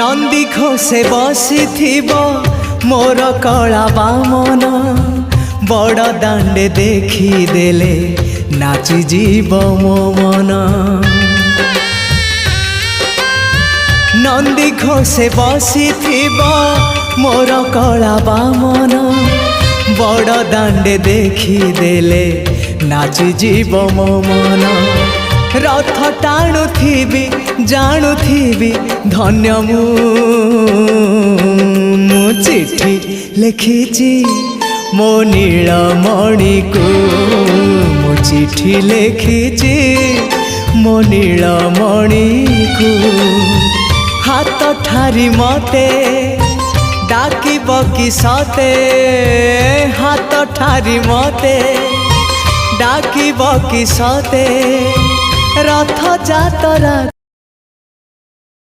नंदी घोषे बसी मोर कला बामन बड़ दांडे देखी देले नाची जीव मो मन। नंदी घोषे बसी मोर कला बामन बड़ दांडे देखी देले नाची जीव मो मन। रथ टाणुथिबी जाणुथिबी धन्य मु चिट्ठी लिखिची मो नीलमणि को मु चिट्ठी लिखिची मो नीलमणि को। हाथ ठारी मते डाकिब कि सते हाथ ठारी मते डाकिब कि सते रथ जातरा।